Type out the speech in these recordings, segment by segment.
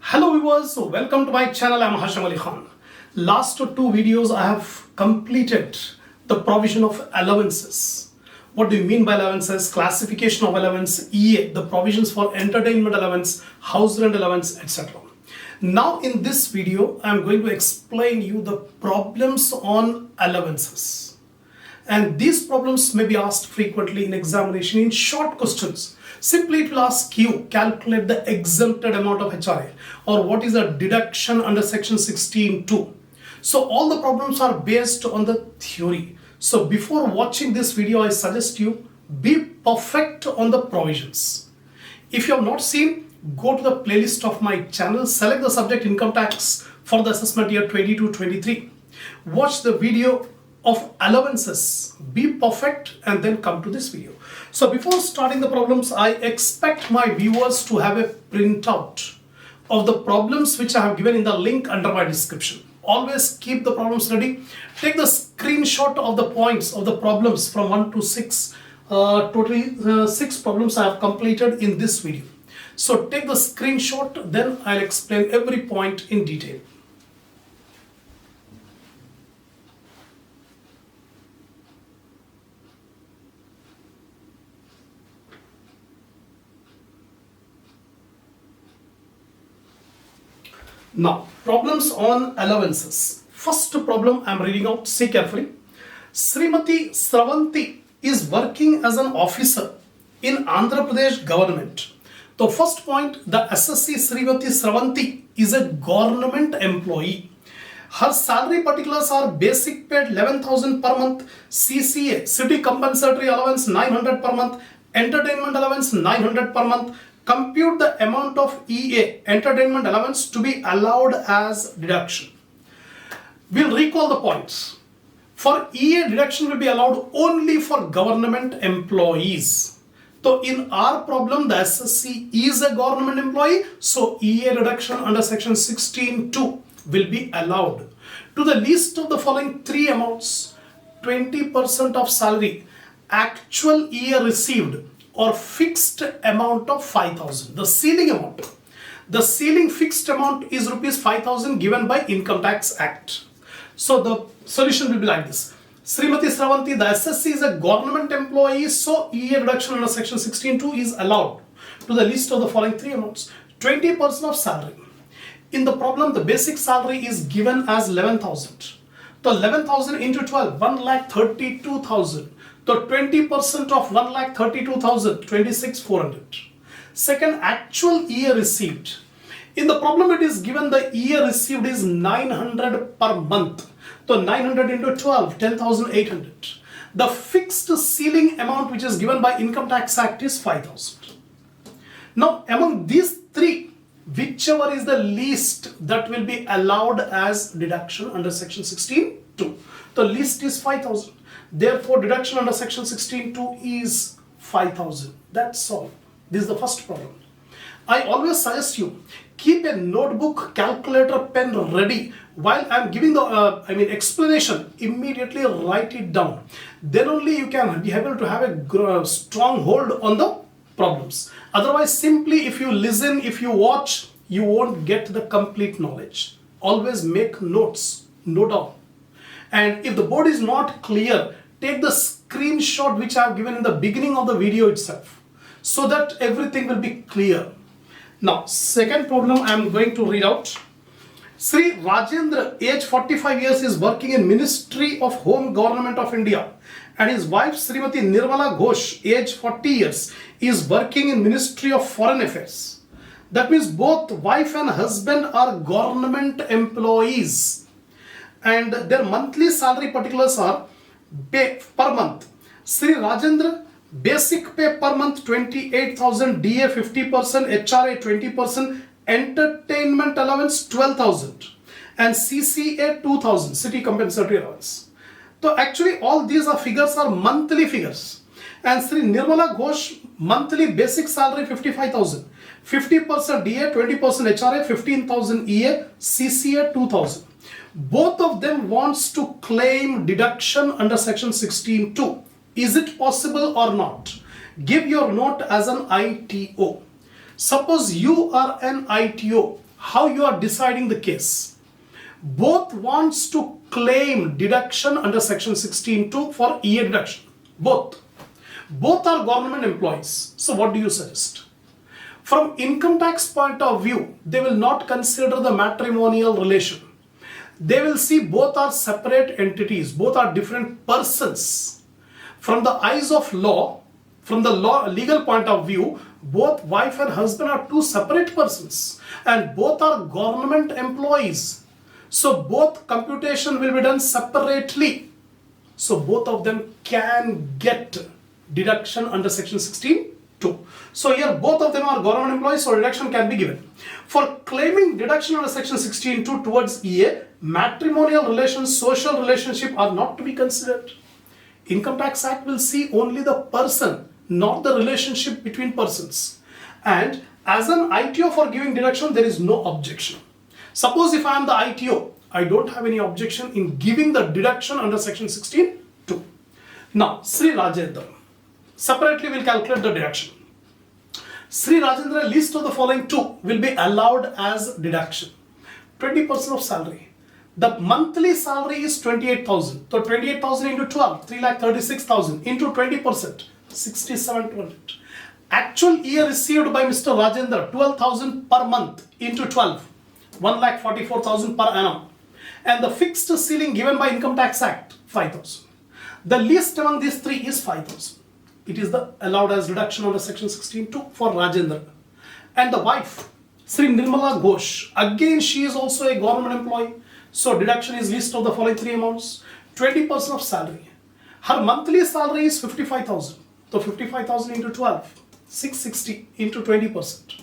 Hello viewers, welcome to my channel. I am Hasham. Last two videos I have completed the provision of allowances. What do you mean by allowances? Classification of allowance, EA, the provisions for entertainment allowance, house rent allowance, etc. Now in this video I am going to explain you the problems on allowances. And these problems may be asked frequently in examination in short questions. Simply it will ask you, calculate the exempted amount of HRA or what is the deduction under section 16(2). So all the problems are based on the theory. So before watching this video, I suggest you be perfect on the provisions. If you have not seen, go to the playlist of my channel, select the subject income tax for the assessment year 22-23. Watch the video of allowances, be perfect, and then come to this video. So before starting the problems, I expect my viewers to have a printout of the problems which I have given in the link under my description. Always keep the problems ready. Take the screenshot of the points of the problems from 1 to 6. Totally 6 problems I have completed in this video. So take the screenshot, then I'll explain every point in detail. Now, problems on allowances. First problem I am reading out, see carefully. Srimati Sravanti is working as an officer in Andhra Pradesh government. The first point, the SSC Srimati Sravanti is a government employee. Her salary particulars are basic paid 11,000 per month, CCA, city compensatory allowance 900 per month, entertainment allowance 900 per month. Compute the amount of EA, entertainment allowance, to be allowed as deduction. We'll recall the points. For EA, deduction will be allowed only for government employees. So in our problem, the SSC is a government employee, so EA deduction under section 16(2) will be allowed. To the list of the following three amounts, 20% of salary, actual EA received, or fixed amount of 5,000, the ceiling amount. The ceiling fixed amount is rupees 5,000 given by Income Tax Act. So the solution will be like this. Srimati Sravanti, the SSC is a government employee, so EA reduction under section 16(2) is allowed. To the list of the following three amounts, 20% of salary. In the problem, the basic salary is given as 11,000. So 11,000 into 12, 1,32,000. So 20% of 1,32,000, 26,400. Second, actual EA received. In the problem, it is given the EA received is 900 per month. So 900 into 12, 10,800. The fixed ceiling amount which is given by Income Tax Act is 5,000. Now, among these three, whichever is the least that will be allowed as deduction under section 16(2). The least is 5,000. Therefore, deduction under section 16(2) is 5,000. That's all. This is the first problem. I always suggest you keep a notebook, calculator, pen ready while I am giving the explanation. Immediately write it down. Then only you can be able to have a strong hold on the problems. Otherwise, simply if you listen, if you watch, you won't get the complete knowledge. Always make notes, note down. And if the board is not clear, take the screenshot which I have given in the beginning of the video itself, so that everything will be clear. Now, second problem I am going to read out. Sri Rajendra, age 45 years, is working in Ministry of Home Government of India, and his wife Srimati Nirmala Ghosh, age 40 years, is working in Ministry of Foreign Affairs. That means both wife and husband are government employees, and their monthly salary particulars are pay per month. Sri Rajendra, basic pay per month 28,000, DA 50%, HRA 20%, entertainment allowance 12,000, and CCA 2,000, city compensatory allowance. So actually all these figures are monthly figures. And Sri Nirmala Ghosh, monthly basic salary 55,000, 50% DA, 20% HRA, 15,000 EA, CCA 2,000. Both of them wants to claim deduction under section 16(2). Is it possible or not? Give your note as an ITO. Suppose you are an ITO. how you are deciding the case. Both wants to claim deduction under section 16(2) for EA deduction. Both are government employees. So what do you suggest? From income tax point of view, they will not consider the matrimonial relation. They will see both are separate entities, both are different persons. From the eyes of law, from the legal point of view, both wife and husband are two separate persons and both are government employees. So both computation will be done separately. So both of them can get deduction under section 16(2). So here both of them are government employees, so deduction can be given. For claiming deduction under section 16(2) towards EA, matrimonial relations, social relationship are not to be considered. Income Tax Act will see only the person, not the relationship between persons. And as an ITO for giving deduction, there is no objection. Suppose if I am the ITO, I don't have any objection in giving the deduction under section 16(2). Now, Sri Rajendra. Separately we will calculate the deduction. Sri Rajendra, list of the following two will be allowed as deduction. 20% of salary. The monthly salary is 28,000. So 28,000 into 12, 3,36,000 into 20%, 67,200. Actual year received by Mr. Rajendra, 12,000 per month into 12, 1,44,000 per annum. And the fixed ceiling given by Income Tax Act, 5,000. The least among these three is 5,000. It is the allowed as deduction under section 16(2) for Rajendra. And the wife, Sri Nirmala Ghosh, again she is also a government employee. So deduction is list of the following three amounts. 20% of salary. Her monthly salary is 55,000. So 55,000 into 12, 660 into 20%,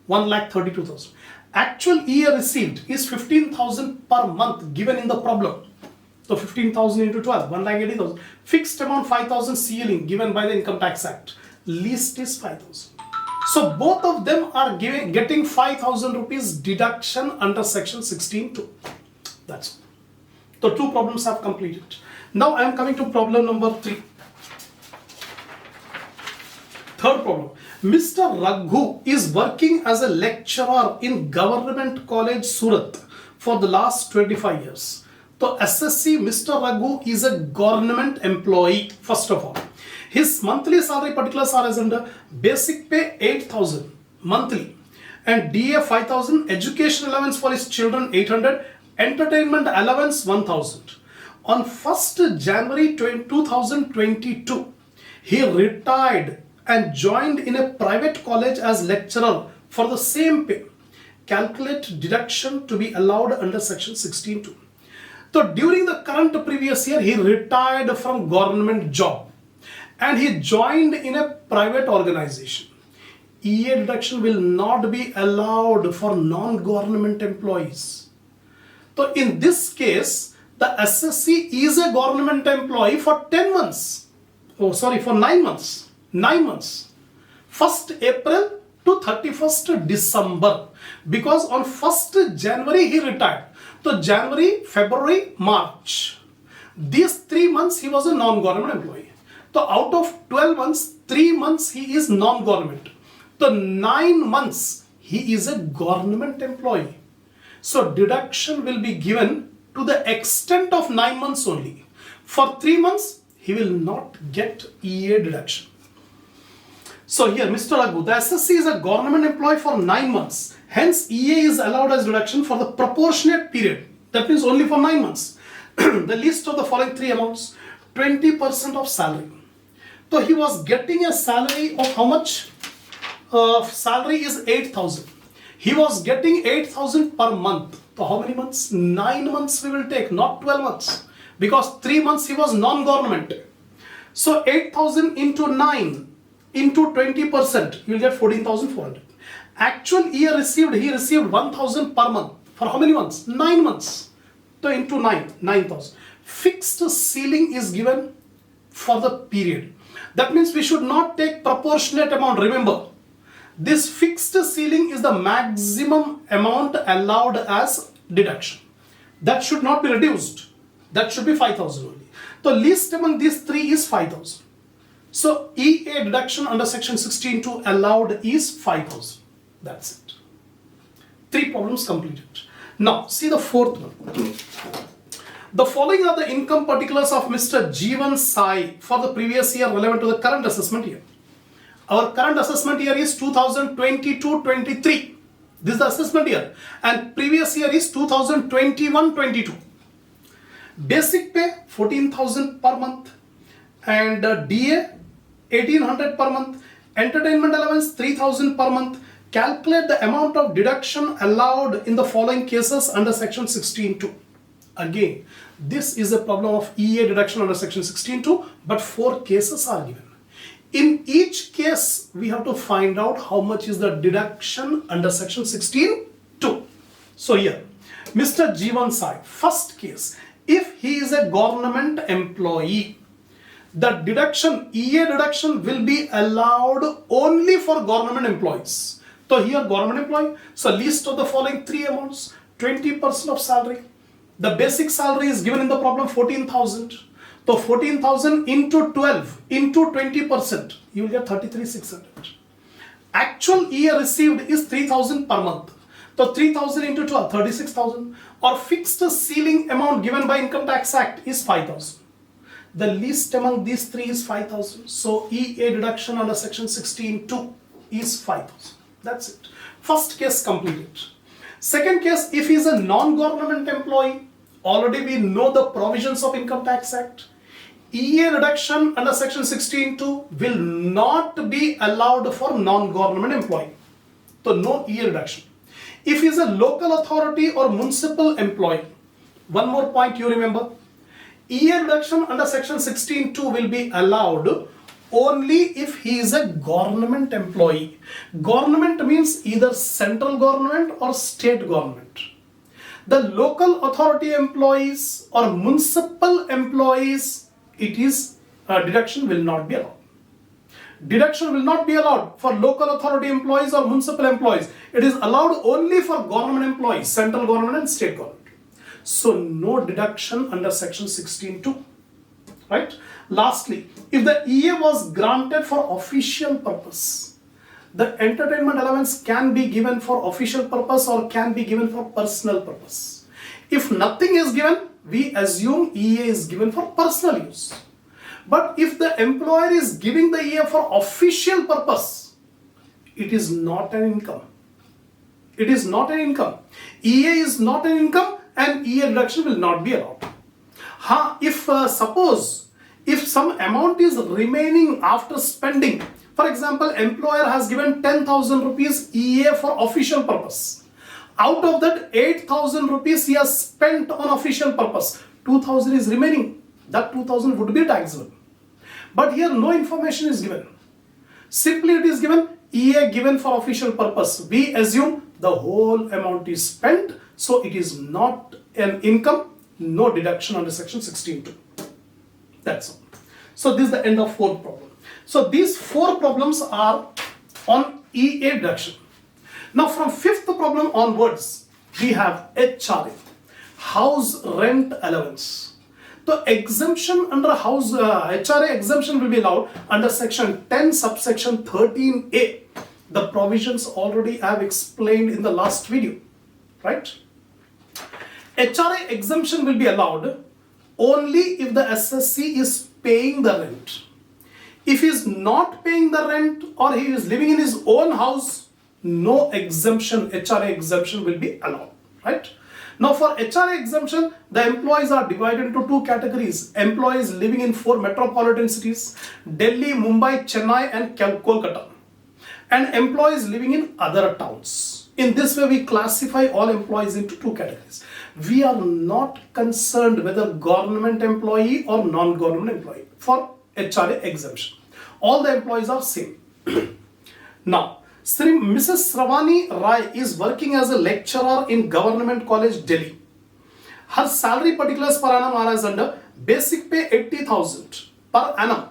1,32,000. Actual year received is 15,000 per month given in the problem. So 15,000 into 12, 1,80,000. Fixed amount 5,000 ceiling given by the Income Tax Act. Least is 5,000. So both of them are getting 5,000 rupees deduction under section 16(2). That's all. The two problems have completed. Now I am coming to problem number 3. Third problem. Mr. Raghu is working as a lecturer in Government College Surat for the last 25 years. So SSC, Mr. Raghu is a government employee, first of all. His monthly salary particulars are as under basic pay 8,000 monthly and DA 5,000, education allowance for his children 800, entertainment allowance 1,000. On 1st January 2022, he retired and joined in a private college as lecturer for the same pay. Calculate deduction to be allowed under section 16(2). So during the current previous year, he retired from government job and he joined in a private organization. EA deduction will not be allowed for non-government employees. So in this case, the SSC is a government employee for 10 months. Oh, sorry, for 9 months. 9 months. 1st April to 31st December. Because on 1st January he retired. So January, February, March. These 3 months he was a non-government employee. So out of 12 months, 3 months he is non-government. So 9 months he is a government employee. So deduction will be given to the extent of 9 months only. For 3 months he will not get EA deduction. So here Mr. Raghu, the SSC is a government employee for 9 months. Hence EA is allowed as deduction for the proportionate period. That means only for 9 months. The list of the following three amounts. 20% of salary. So he was getting a salary of how much? Salary is 8,000. He was getting 8,000 per month. So how many months? 9 months we will take, not 12 months. Because 3 months he was non-government. So 8,000 into 9 into 20%, you will get 14,400. Actual year received, he received 1,000 per month. For how many months? 9 months. So into 9,000. Fixed ceiling is given for the period. That means we should not take proportionate amount. Remember, this fixed ceiling is the maximum amount allowed as deduction. That should not be reduced. That should be 5,000 only. The least among these three is 5,000. So EA deduction under section 16(2) allowed is 5,000. That's it. 3 problems completed. Now, see the fourth one. The following are the income particulars of Mr. Jeevan Sai for the previous year relevant to the current assessment year. Our current assessment year is 2022-23. This is the assessment year. And previous year is 2021-22. Basic pay 14,000 per month. And DA 1,800 per month. Entertainment allowance 3,000 per month. Calculate the amount of deduction allowed in the following cases under section 16.2. Again, this is a problem of EA deduction under section 16.2, but 4 cases are given. In each case, we have to find out how much is the deduction under section 16.2. So here, Mr. Jeevan Sai, first case, if he is a government employee, the deduction, EA deduction will be allowed only for government employees. So here government employee, so list of the following 3 amounts, 20% of salary. The basic salary is given in the problem 14,000. So 14,000 into 12 into 20, you will get 33,600. Actual EA received is 3,000 per month. So 3,000 into 12, 36,000. Or fixed ceiling amount given by Income Tax Act is 5,000. The least among these 3 is 5,000. So EA deduction under section 16.2 is 5,000. That's it. First case completed. Second case, if he is a non-government employee, already we know the provisions of Income Tax Act. EA reduction under section 16.2 will not be allowed for non-government employee. So no EA reduction. If he is a local authority or municipal employee, one more point you remember, EA reduction under section 16.2 will be allowed only if he is a government employee. Government means either central government or state government. The local authority employees or municipal employees, it is deduction will not be allowed. Deduction will not be allowed for local authority employees or municipal employees. It is allowed only for government employees, central government and state government. So no deduction under section 16.2. Right? Lastly, if the EA was granted for official purpose, the entertainment allowance can be given for official purpose or can be given for personal purpose. If nothing is given, we assume EA is given for personal use. But if the employer is giving the EA for official purpose, it is not an income. It is not an income. EA is not an income and EA deduction will not be allowed. Suppose if some amount is remaining after spending, for example, employer has given 10,000 rupees EA for official purpose. Out of that 8,000 rupees he has spent on official purpose. 2,000 is remaining. That 2,000 would be taxable. But here no information is given. Simply it is given EA given for official purpose. We assume the whole amount is spent. So it is not an income. No deduction under section 16.2. That's all. So this is the end of 4th problem. So these 4 problems are on EA deduction. Now from 5th problem onwards, we have HRA, house rent allowance. The exemption under house HRA exemption will be allowed under section 10 subsection 13A. The provisions already I have explained in the last video, right? HRA exemption will be allowed only if the SSC is paying the rent. If he is not paying the rent or he is living in his own house, no exemption, HRA exemption will be allowed, right? Now for HRA exemption, the employees are divided into 2 categories. Employees living in 4 metropolitan cities, Delhi, Mumbai, Chennai and Kolkata. And employees living in other towns. In this way, we classify all employees into 2 categories. We are not concerned whether government employee or non-government employee for HRA exemption. All the employees are same. Now, Mrs. Sravani Rai is working as a lecturer in Government College, Delhi. Her salary particulars per annum are as under: basic pay 80,000 per annum,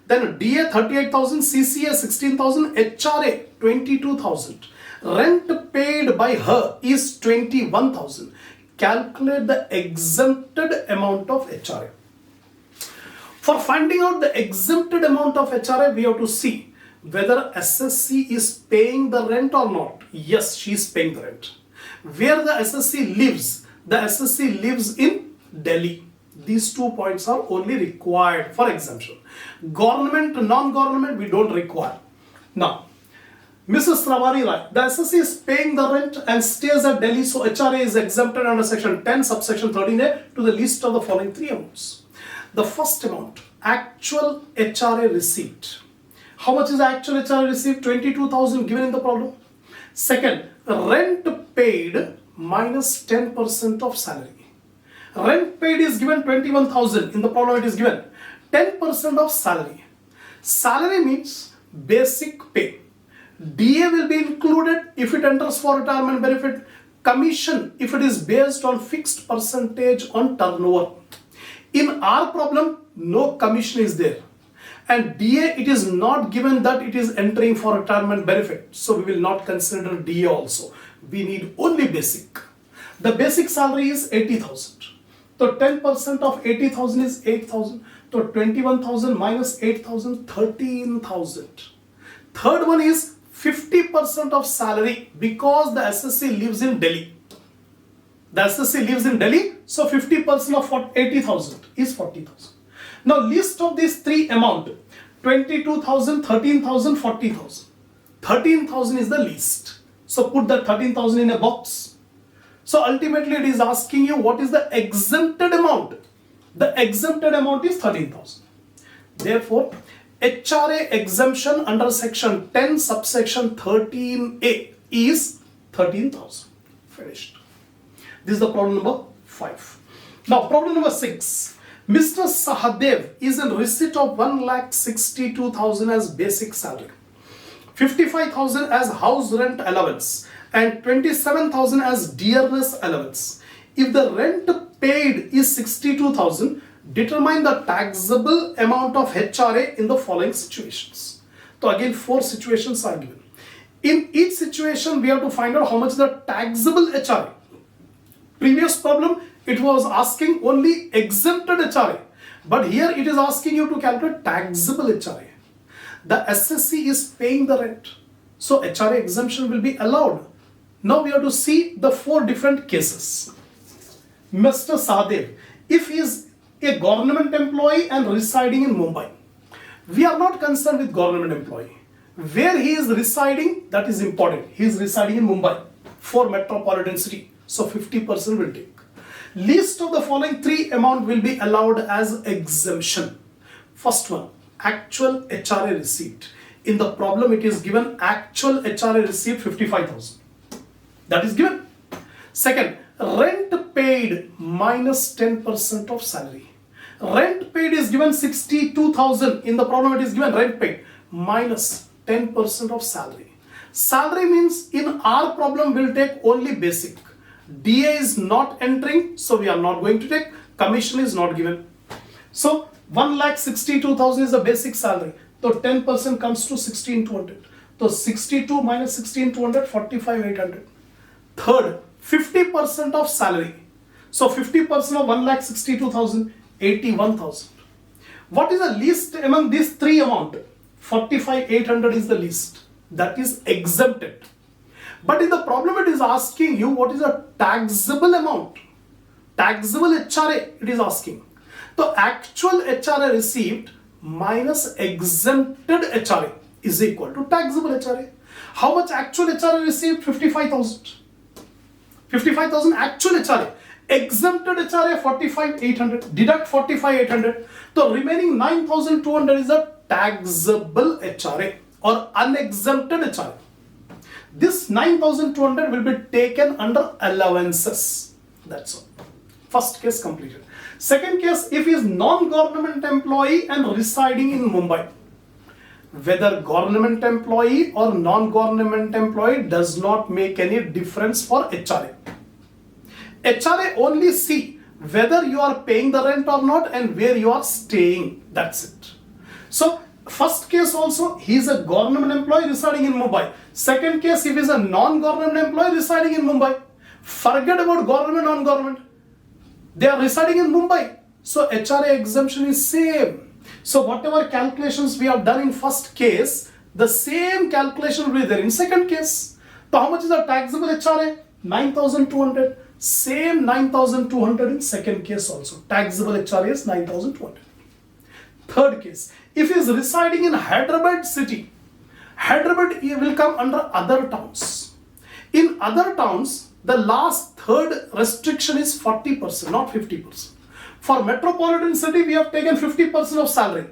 then DA 38,000, CCA 16,000, HRA 22,000. Rent paid by her is 21,000. Calculate the exempted amount of HRA. For finding out the exempted amount of HRA, we have to see whether SSC is paying the rent or not. Yes, she is paying the rent. Where the SSC lives? The SSC lives in Delhi. These 2 points are only required for exemption. Government, non-government, we don't require. Now, Mrs. Ravani Rai, the SSC is paying the rent and stays at Delhi, so HRA is exempted under section 10, subsection 13A to the list of the following 3 amounts. The first amount, actual HRA receipt. How much is the actual HRA receipt? 22,000 given in the problem. Second, rent paid minus 10% of salary. Rent paid is given 21,000. In the problem it is given 10% of salary. Salary means basic pay. DA will be included if it enters for retirement benefit. Commission if it is based on fixed percentage on turnover. In our problem, no commission is there. And DA, it is not given that it is entering for retirement benefit. So we will not consider DA also. We need only basic. The basic salary is 80,000. So 10% of 80,000 is 8,000. So 21,000 minus 8,000, 13,000. Third one is 50% of salary because the SSC lives in Delhi. The SSC lives in Delhi, so 50% of 80,000 is 40,000. Now list of these 3 amount, 22,000, 13,000, 40,000. 13,000 is the least. So put that 13,000 in a box. So ultimately it is asking you what is the exempted amount. The exempted amount is 13,000. Therefore, HRA exemption under section 10 subsection 13A is 13,000. Finished. This is the problem number 5. Now problem number 6. Mr. Sahadev is in receipt of 1,62,000 as basic salary, 55,000 as house rent allowance and 27,000 as dearness allowance. If the rent paid is 62,000, determine the taxable amount of HRA in the following situations. So again 4 situations are given. In each situation we have to find out how much is the taxable HRA. Previous problem it was asking only exempted HRA, but here it is asking you to calculate taxable HRA. The SSC is paying the rent, so HRA exemption will be allowed. Now we have to see the 4 different cases. Mr. Sahadev, if he is a government employee and residing in Mumbai, we are not concerned with government employee. Where he is residing, that is important. He is residing in Mumbai for metropolitan city, so 50% will take. List of the following 3 amount will be allowed as exemption. First one, actual HRA receipt. In the problem it is given actual HRA receipt 55,000. That is given. Second, rent paid minus 10% of salary. Rent paid is given 62,000. In the problem it is given rent paid minus 10% of salary. Salary means in our problem we will take only basic. DA is not entering, so we are not going to take. Commission is not given. So 1,62,000 is the basic salary. So 10% comes to 16,200. So 62 minus 16,200, 45,800. Third, 50% of salary. So 50% of 1,62,000, 81,000. What is the least among these 3 amount? 45,800 is the least. That is exempted. But in the problem it is asking you what is the taxable amount. Taxable HRA it is asking. The actual HRA received minus exempted HRA is equal to taxable HRA. How much actual HRA received? 55,000. 55,000 actual HRA. Exempted HRA 45,800. Deduct 45,800. The remaining 9,200 is the taxable HRA or unexempted HRA. This 9,200 will be taken under allowances. That's all. First case completed. Second case, if he is non-government employee and residing in Mumbai. Whether government employee or non-government employee does not make any difference for HRA. HRA only see whether you are paying the rent or not and where you are staying. That's it. So first case also, he is a government employee residing in Mumbai. Second case, if he is a non-government employee residing in Mumbai. Forget about government, non-government. They are residing in Mumbai. So HRA exemption is same. So whatever calculations we have done in first case, the same calculation will be there in second case. So how much is the taxable HRA? 9,200. Same 9,200 in second case also. Taxable HRA is 9,200. Third case, if he is residing in Hyderabad city, Hyderabad will come under other towns. In other towns, the last third restriction is 40%, not 50%. For metropolitan city, we have taken 50% of salary.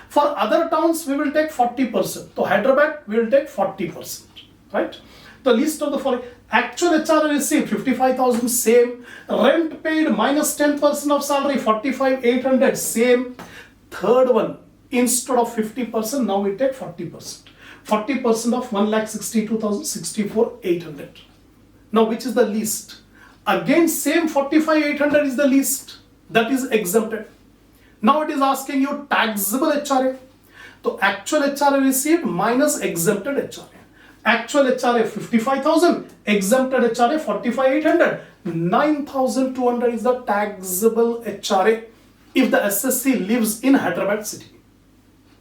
For other towns, we will take 40%. So Hyderabad, we will take 40%. Right? The list of the following. Actual HRA received 55,000, same. Rent paid minus 10% of salary, 45,800, same. Third one, instead of 50%, now we take 40%. 40% of 1,62,000, 64,800. Now, which is the least? Again, same 45,800 is the least. That is exempted. Now it is asking you taxable HRA. So actual HRA received minus exempted HRA. Actual HRA 55,000, exempted HRA 45,800. 9,200 is the taxable HRA if the SSC lives in Hyderabad city.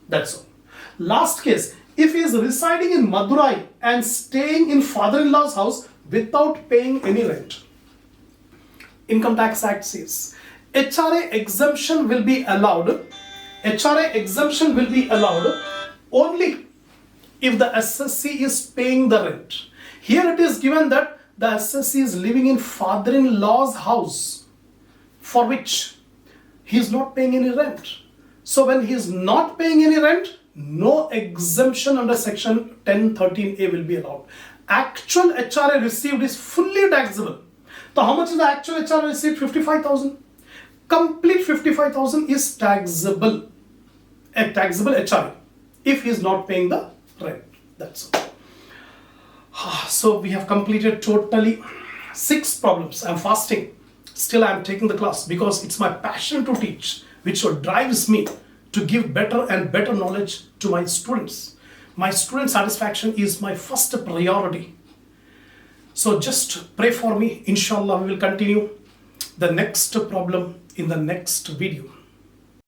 That's all. Last case, if he is residing in Madurai and staying in father-in-law's house without paying any rent. Income Tax Act says HRA exemption will be allowed. HRA exemption will be allowed only if the SSC is paying the rent. Here it is given that the SSC is living in father-in-law's house for which he is not paying any rent. So when he is not paying any rent, no exemption under section 1013A will be allowed. Actual HRA received is fully taxable. So how much is the actual HRA received? 55,000. Complete 55,000 is taxable. A taxable HRA if he is not paying the rent. That's all. So we have completed totally 6 problems. I'm fasting. Still I'm taking the class because it's my passion to teach, which drives me to give better and better knowledge to my students. My student satisfaction is my first priority. So just pray for me. Inshallah, we will continue the next problem in the next video.